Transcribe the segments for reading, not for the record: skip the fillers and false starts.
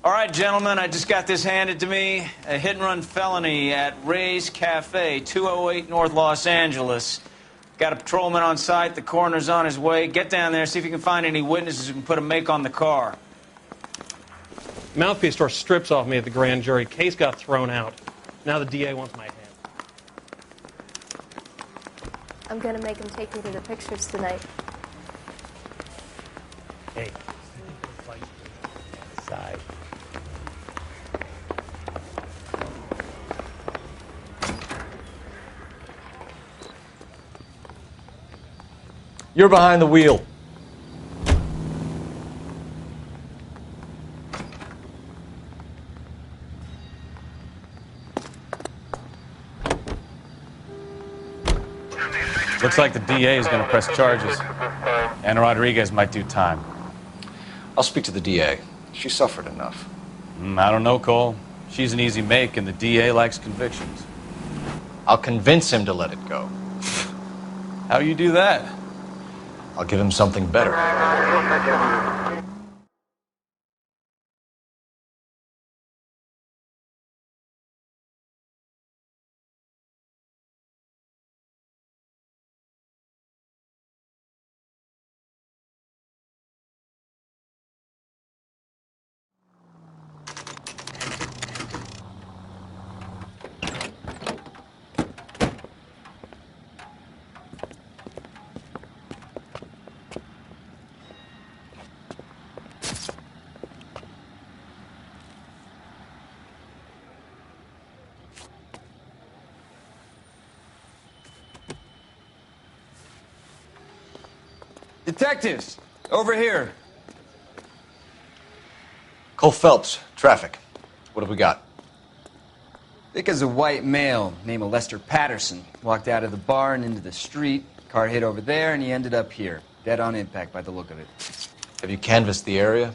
All right, gentlemen, I just got this handed to me. A hit-and-run felony at Ray's Cafe, 208 North Los Angeles. Got a patrolman on site. The coroner's on his way. Get down there, see if you can find any witnesses who can put a make on the car. Mouthpiece tore strips off me at the grand jury. Case got thrown out. Now the DA wants my hand. I'm gonna make him take me to the pictures tonight. Hey. Side. You're behind the wheel. Looks like the DA is going to press charges. Anna Rodriguez might do time. I'll speak to the DA. She suffered enough. I don't know, Cole. She's an easy make, and the DA likes convictions. I'll convince him to let it go. How you do that? I'll give him something better. Detectives, over here. Cole Phelps, traffic. What have we got? Vic is a white male named Lester Patterson. Walked out of the bar and into the street. Car hit over there, and he ended up here. Dead on impact by the look of it. Have you canvassed the area?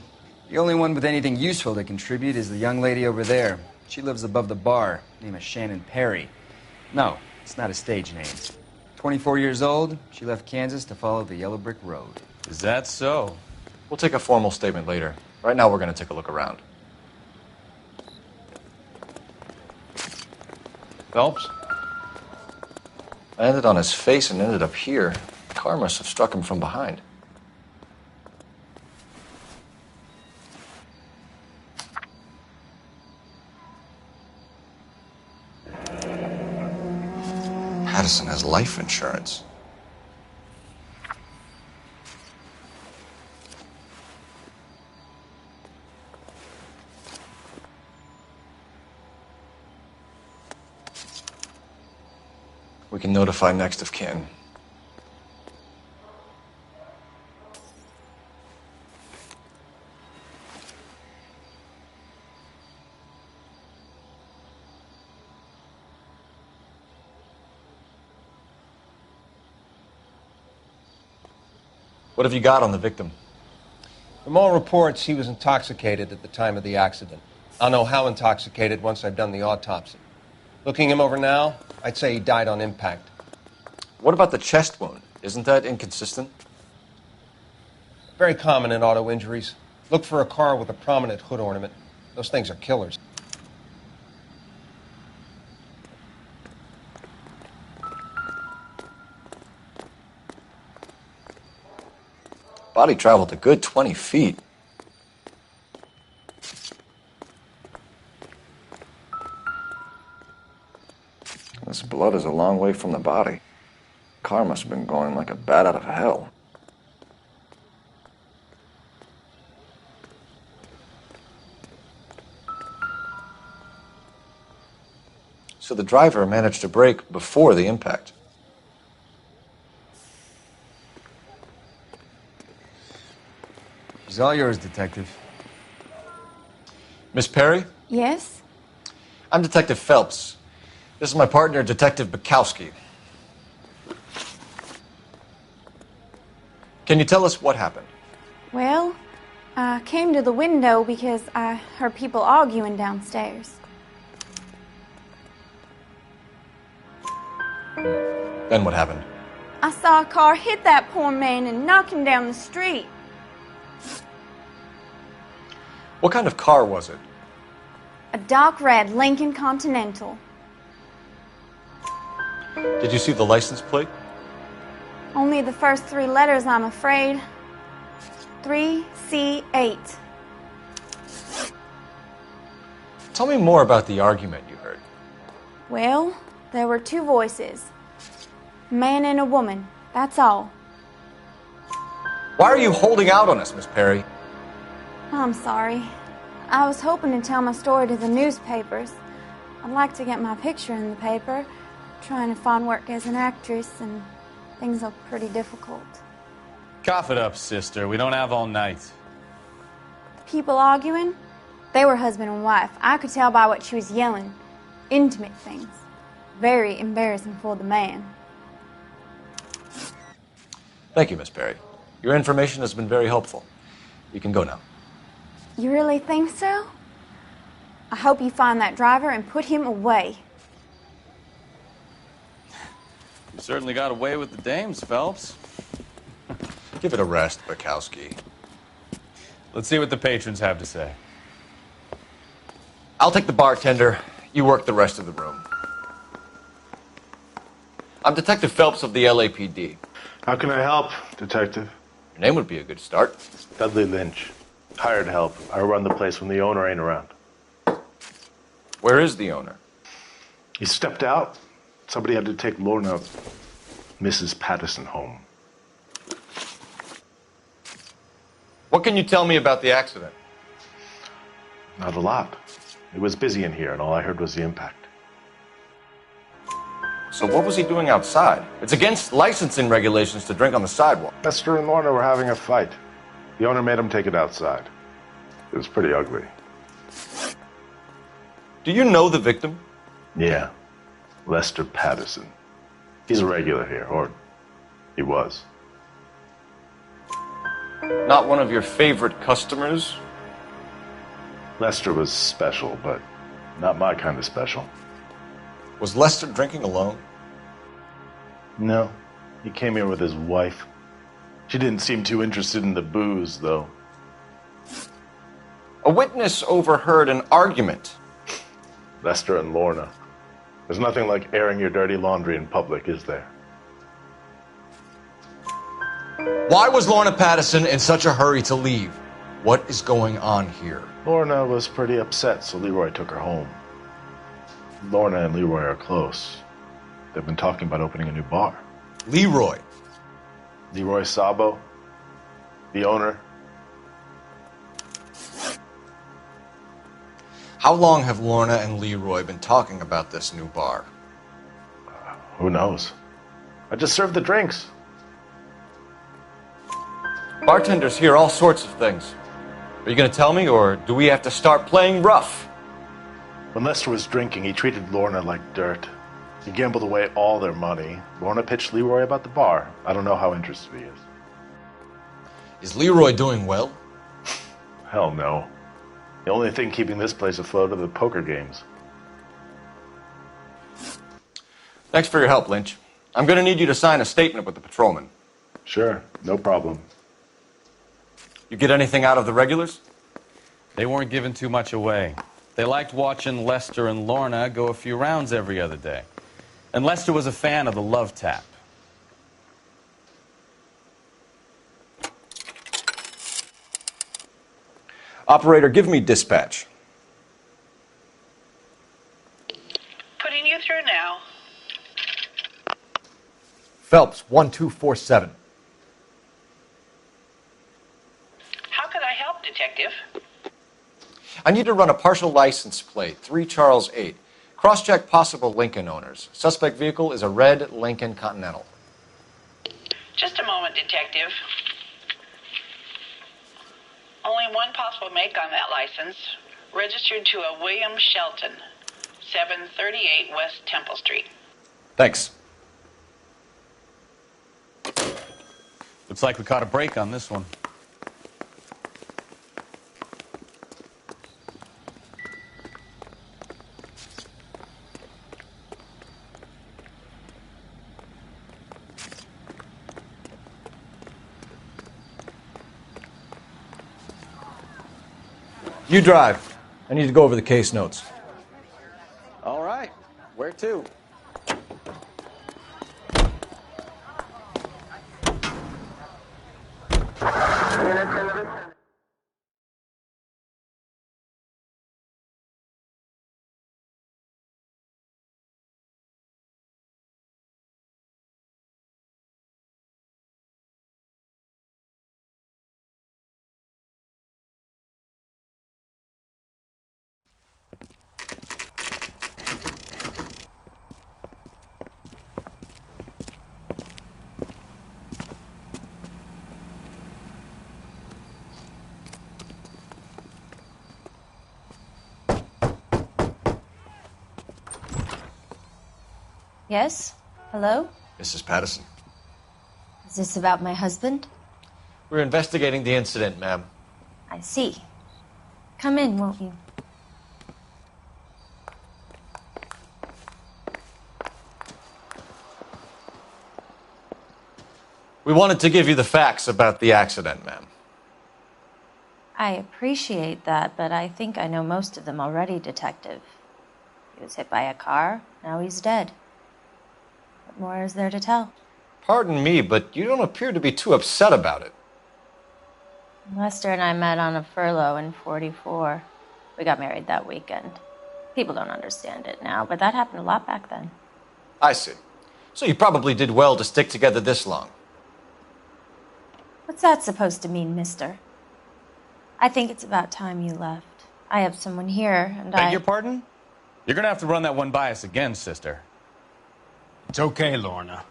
The only one with anything useful to contribute is the young lady over there. She lives above the bar. Name is Shannon Perry. No, it's not a stage name. 24 years old, she left Kansas to follow the Yellow Brick Road. Is that so? We'll take a formal statement later. Right now, we're going to take a look around. Phelps? I landed on his face and ended up here. The car must have struck him from behind. Patterson has life insurance. We can notify next of kin. What have you got on the victim? From all reports, he was intoxicated at the time of the accident. I'll know how intoxicated once I've done the autopsy. Looking him over now, I'd say he died on impact. What about the chest wound? Isn't that inconsistent? Very common in auto injuries. Look for a car with a prominent hood ornament. Those things are killers. Body traveled a good 20 feet. This blood is a long way from the body. Car must have been going like a bat out of hell. So the driver managed to brake before the impact. It's all yours, Detective. Miss Perry? Yes? I'm Detective Phelps. This is my partner, Detective Bukowski. Can you tell us what happened? Well, I came to the window because I heard people arguing downstairs. Then what happened? I saw a car hit that poor man and knock him down the street. What kind of car was it? A dark red Lincoln Continental. Did you see the license plate? Only the first 3 letters, I'm afraid. 3C8. Tell me more about the argument you heard. Well, there were 2 voices. A man and a woman, that's all. Why are you holding out on us, Miss Perry? I'm sorry. I was hoping to tell my story to the newspapers. I'd like to get my picture in the paper. Trying to find work as an actress, and things are pretty difficult. Cough it up, sister. We don't have all night. People arguing? They were husband and wife. I could tell by what she was yelling. Intimate things. Very embarrassing for the man. Thank you, Miss Perry. Your information has been very helpful. You can go now. You really think so? I hope you find that driver and put him away. You certainly got away with the dames, Phelps. Give it a rest, Bukowski. Let's see what the patrons have to say. I'll take the bartender. You work the rest of the room. I'm Detective Phelps of the LAPD. How can I help, Detective? Your name would be a good start. Dudley Lynch. Hired help. I run the place when the owner ain't around. Where is the owner? He stepped out. Somebody had to take Lorna, Mrs. Patterson, home. What can you tell me about the accident? Not a lot. It was busy in here, and all I heard was the impact. So what was he doing outside? It's against licensing regulations to drink on the sidewalk. Lester and Lorna were having a fight. The owner made him take it outside. It was pretty ugly. Do you know the victim? Yeah. Lester Patterson. He's a regular here, or he was. Not one of your favorite customers? Lester was special, but not my kind of special. Was Lester drinking alone? No. He came here with his wife. She didn't seem too interested in the booze, though. A witness overheard an argument. Lester and Lorna. There's nothing like airing your dirty laundry in public, is there? Why was Lorna Patterson in such a hurry to leave? What is going on here? Lorna was pretty upset, so Leroy took her home. Lorna and Leroy are close. They've been talking about opening a new bar. Leroy? Leroy Sabo, the owner. How long have Lorna and Leroy been talking about this new bar? Who knows? I just served the drinks. Bartenders hear all sorts of things. Are you going to tell me, or do we have to start playing rough? When Lester was drinking, he treated Lorna like dirt. He gambled away all their money. Lorna pitched Leroy about the bar. I don't know how interested he is. Is Leroy doing well? Hell no. The only thing keeping this place afloat are the poker games. Thanks for your help, Lynch. I'm going to need you to sign a statement with the patrolman. Sure, no problem. You get anything out of the regulars? They weren't giving too much away. They liked watching Lester and Lorna go a few rounds every other day. And Lester was a fan of the love tap. Operator, give me dispatch. Putting you through now. Phelps, 1247. How could I help, Detective? I need to run a partial license plate, 3 Charles 8. Cross-check possible Lincoln owners. Suspect vehicle is a red Lincoln Continental. Just a moment, Detective. Only one possible make on that license. Registered to a William Shelton, 738 West Temple Street. Thanks. Looks like we caught a break on this one. You drive. I need to go over the case notes. All right. Where to? Yes? Hello? Mrs. Patterson. Is this about my husband? We're investigating the incident, ma'am. I see. Come in, won't you? We wanted to give you the facts about the accident, ma'am. I appreciate that, but I think I know most of them already, Detective. He was hit by a car, now he's dead. What more is there to tell? Pardon me, but you don't appear to be too upset about it. Lester and I met on a furlough in '44. We got married that weekend. People don't understand it now, but that happened a lot back then. I see. So you probably did well to stick together this long. What's that supposed to mean, mister? I think it's about time you left. I have someone here, and Beg your pardon? You're gonna have to run that one by us again, sister. It's okay, Lorna.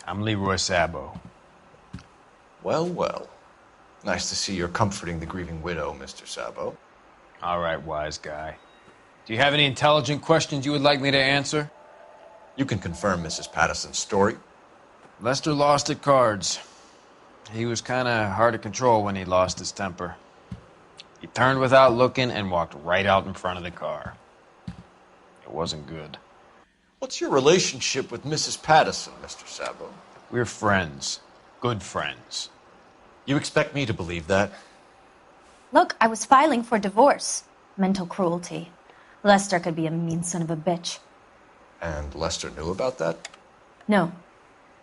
I'm Leroy Sabo. Well, well. Nice to see you're comforting the grieving widow, Mr. Sabo. All right, wise guy. Do you have any intelligent questions you would like me to answer? You can confirm Mrs. Patterson's story. Lester lost at cards. He was kind of hard to control when he lost his temper. He turned without looking and walked right out in front of the car. It wasn't good. What's your relationship with Mrs. Patterson, Mr. Sabo? We're friends. Good friends. You expect me to believe that? Look, I was filing for divorce. Mental cruelty. Lester could be a mean son of a bitch. And Lester knew about that? No,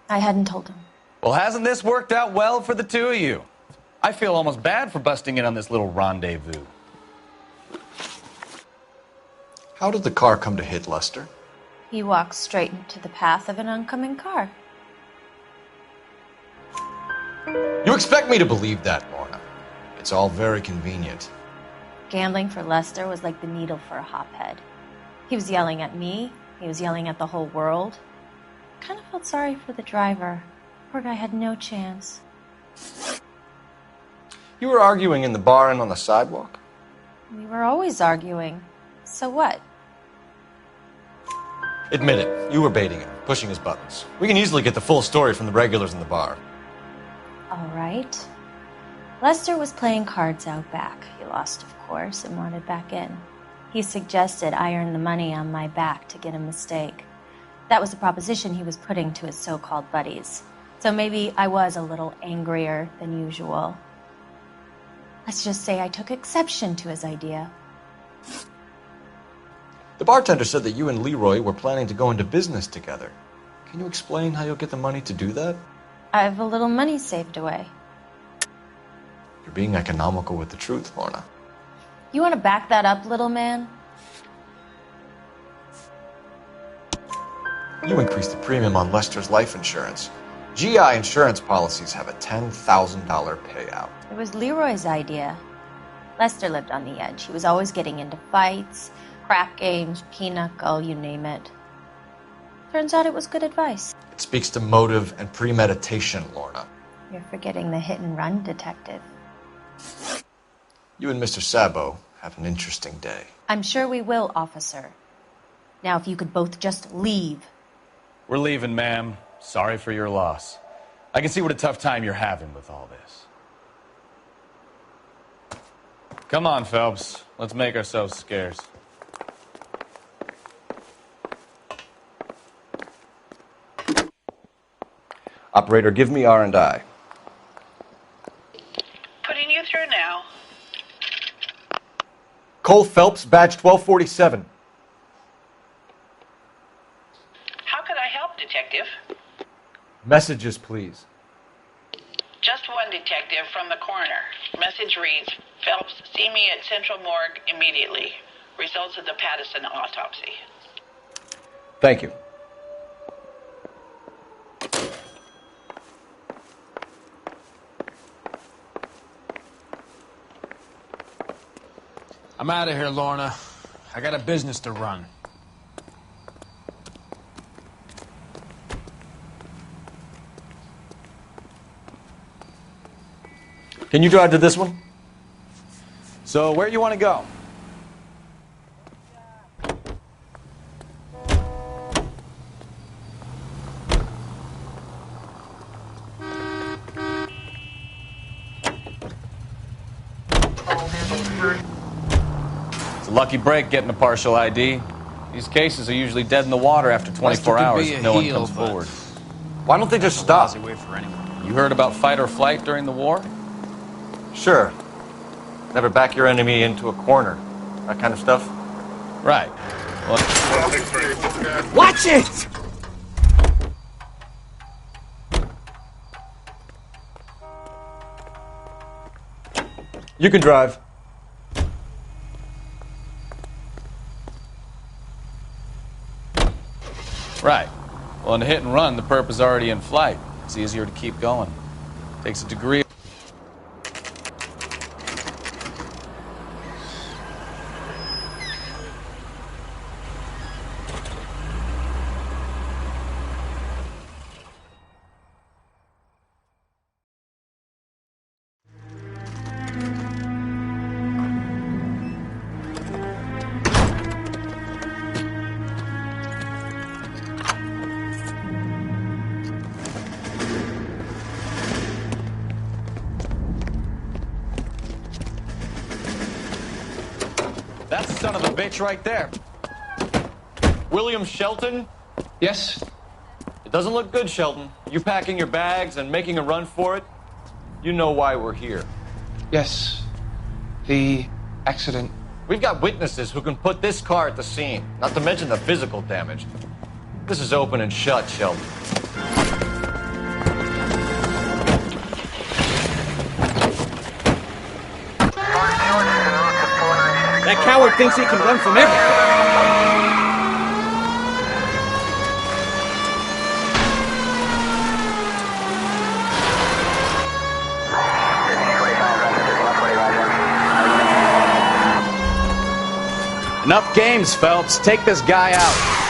I hadn't told him. Well, hasn't this worked out well for the two of you? I feel almost bad for busting in on this little rendezvous. How did the car come to hit Lester? He walked straight into the path of an oncoming car. You expect me to believe that, Lorna? It's all very convenient. Gambling for Lester was like the needle for a hophead. He was yelling at me. He was yelling at the whole world. I kind of felt sorry for the driver. Poor guy had no chance. You were arguing in the bar and on the sidewalk? We were always arguing. So what? Admit it. You were baiting him, pushing his buttons. We can easily get the full story from the regulars in the bar. All right. Lester was playing cards out back. He lost, of course, and wanted back in. He suggested I earn the money on my back to get a mistake. That was the proposition he was putting to his so-called buddies. So maybe I was a little angrier than usual. Let's just say I took exception to his idea. The bartender said that you and Leroy were planning to go into business together. Can you explain how you'll get the money to do that? I have a little money saved away. You're being economical with the truth, Lorna. You want to back that up, little man? You increased the premium on Lester's life insurance. GI insurance policies have a $10,000 payout. It was Leroy's idea. Lester lived on the edge. He was always getting into fights, crap games, pinochle, you name it. Turns out it was good advice. It speaks to motive and premeditation, Lorna. You're forgetting the hit and run, detective. You and Mr. Sabo have an interesting day. I'm sure we will, officer. Now, if you could both just leave. We're leaving, ma'am. Sorry for your loss. I can see what a tough time you're having with all this. Come on, Phelps. Let's make ourselves scarce. Operator, give me R&I. Putting you through now. Cole Phelps, badge 1247. How could I help, Detective? Messages, please. Just one detective from the coroner. Message reads, Phelps, see me at Central Morgue immediately. Results of the Pattison autopsy. Thank you. I'm out of here, Lorna. I got a business to run. Can you drive to this one? So, where you want to go? It's a lucky break getting a partial ID. These cases are usually dead in the water after 24 hours if no one comes forward. Why don't they just stop? You heard about fight or flight during the war? Sure. Never back your enemy into a corner. That kind of stuff. Right. Well, Watch it! You can drive. right. Well, in a hit and run, the perp is already in flight. It's easier to keep going. Takes a degree. That's the son of a bitch right there. William Shelton? Yes? It doesn't look good, Shelton. You packing your bags and making a run for it? You know why we're here. Yes. The accident. We've got witnesses who can put this car at the scene, not to mention the physical damage. This is open and shut, Shelton. That coward thinks he can run from everything. Enough games, Phelps. Take this guy out.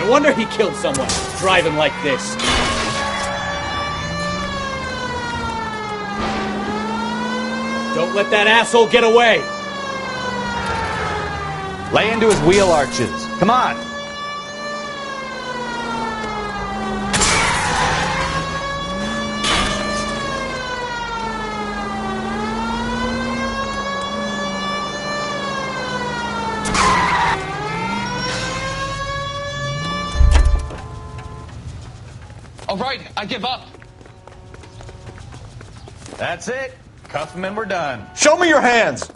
No wonder he killed someone, driving like this. Don't let that asshole get away. Lay into his wheel arches. Come on. All right, I give up. That's it. Cuff him and we're done. Show me your hands!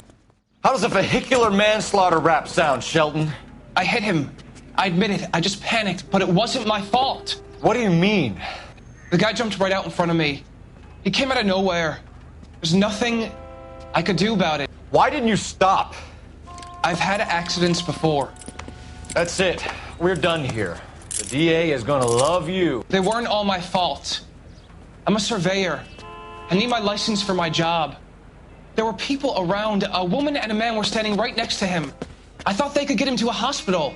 How does a vehicular manslaughter rap sound, Shelton? I hit him. I admit it. I just panicked, but it wasn't my fault. What do you mean? The guy jumped right out in front of me. He came out of nowhere. There's nothing I could do about it. Why didn't you stop? I've had accidents before. That's it. We're done here. The DA is gonna love you. They weren't all my fault. I'm a surveyor. I need my license for my job. There were people around. A woman and a man were standing right next to him. I thought they could get him to a hospital.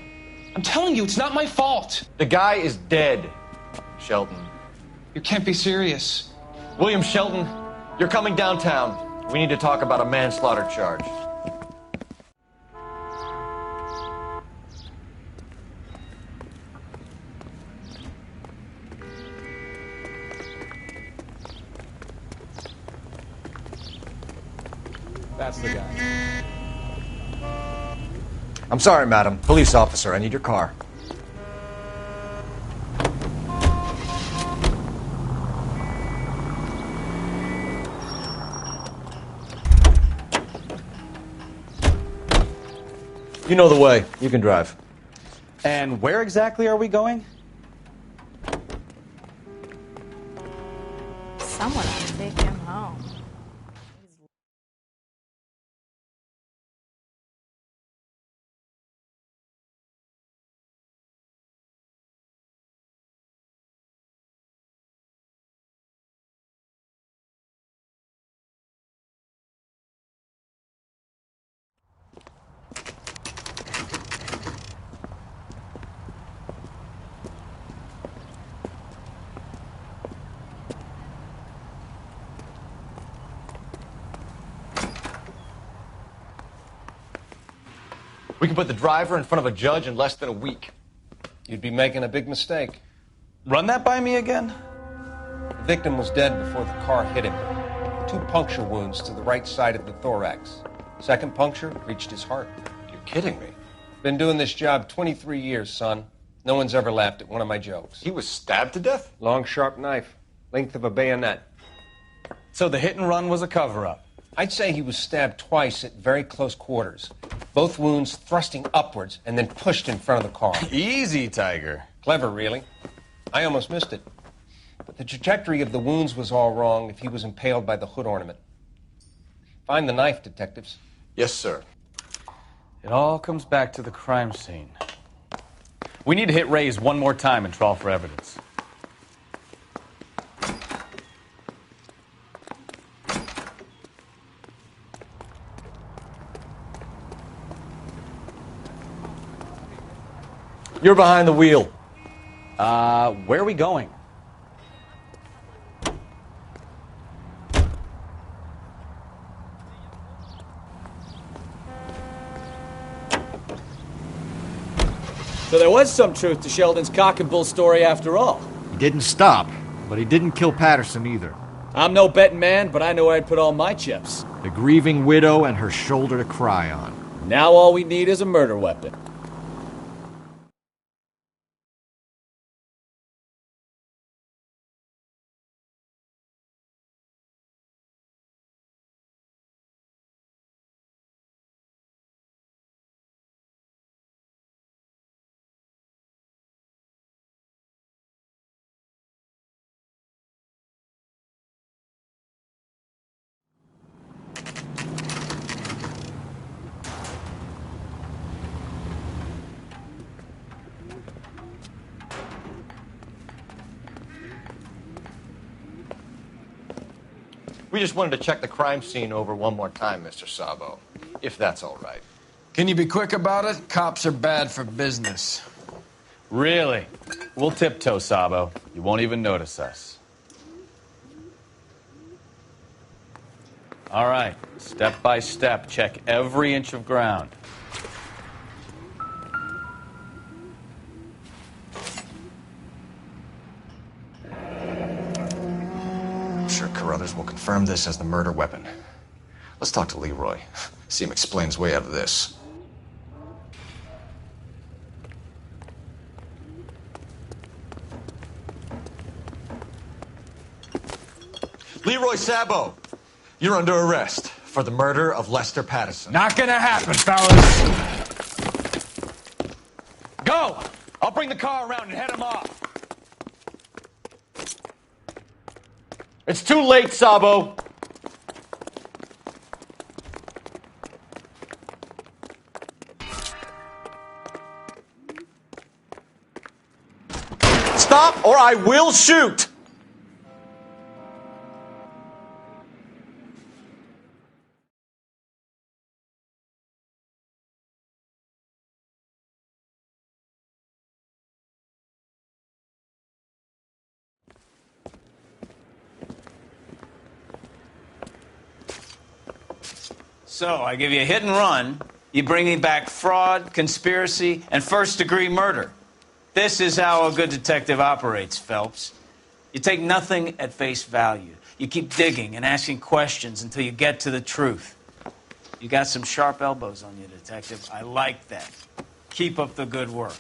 I'm telling you, it's not my fault. The guy is dead, Shelton. You can't be serious. William Shelton, you're coming downtown. We need to talk about a manslaughter charge. That's the guy. I'm sorry, madam. Police officer, I need your car. You know the way. You can drive. And where exactly are we going? Someone ought to take him home. We can put the driver in front of a judge in less than a week. You'd be making a big mistake. Run that by me again? The victim was dead before the car hit him. 2 puncture wounds to the right side of the thorax. Second puncture reached his heart. You're kidding me. Been doing this job 23 years, son. No one's ever laughed at one of my jokes. He was stabbed to death? Long, sharp knife. Length of a bayonet. So the hit and run was a cover-up? I'd say he was stabbed twice at very close quarters. Both wounds thrusting upwards and then pushed in front of the car. Easy, Tiger. Clever, really. I almost missed it. But the trajectory of the wounds was all wrong if he was impaled by the hood ornament. Find the knife, detectives. Yes, sir. It all comes back to the crime scene. We need to hit Ray's one more time and trawl for evidence. You're behind the wheel. Where are we going? So there was some truth to Sheldon's cock and bull story after all. He didn't stop, but he didn't kill Patterson either. I'm no betting man, but I know where I'd put all my chips. The grieving widow and her shoulder to cry on. Now all we need is a murder weapon. We just wanted to check the crime scene over one more time, Mr. Sabo, if that's all right. Can you be quick about it? Cops are bad for business. Really? We'll tiptoe, Sabo. You won't even notice us. All right, step by step, check every inch of ground. I'm sure Carruthers will confirm this as the murder weapon. Let's talk to Leroy. See him explain his way out of this. Leroy Sabo, you're under arrest for the murder of Lester Patterson. Not gonna happen, fellas. Go! I'll bring the car around and head him off. It's too late, Sabo. Stop or I will shoot! So, I give you a hit and run. You bring me back fraud, conspiracy, and first-degree murder. This is how a good detective operates, Phelps. You take nothing at face value. You keep digging and asking questions until you get to the truth. You got some sharp elbows on you, Detective. I like that. Keep up the good work.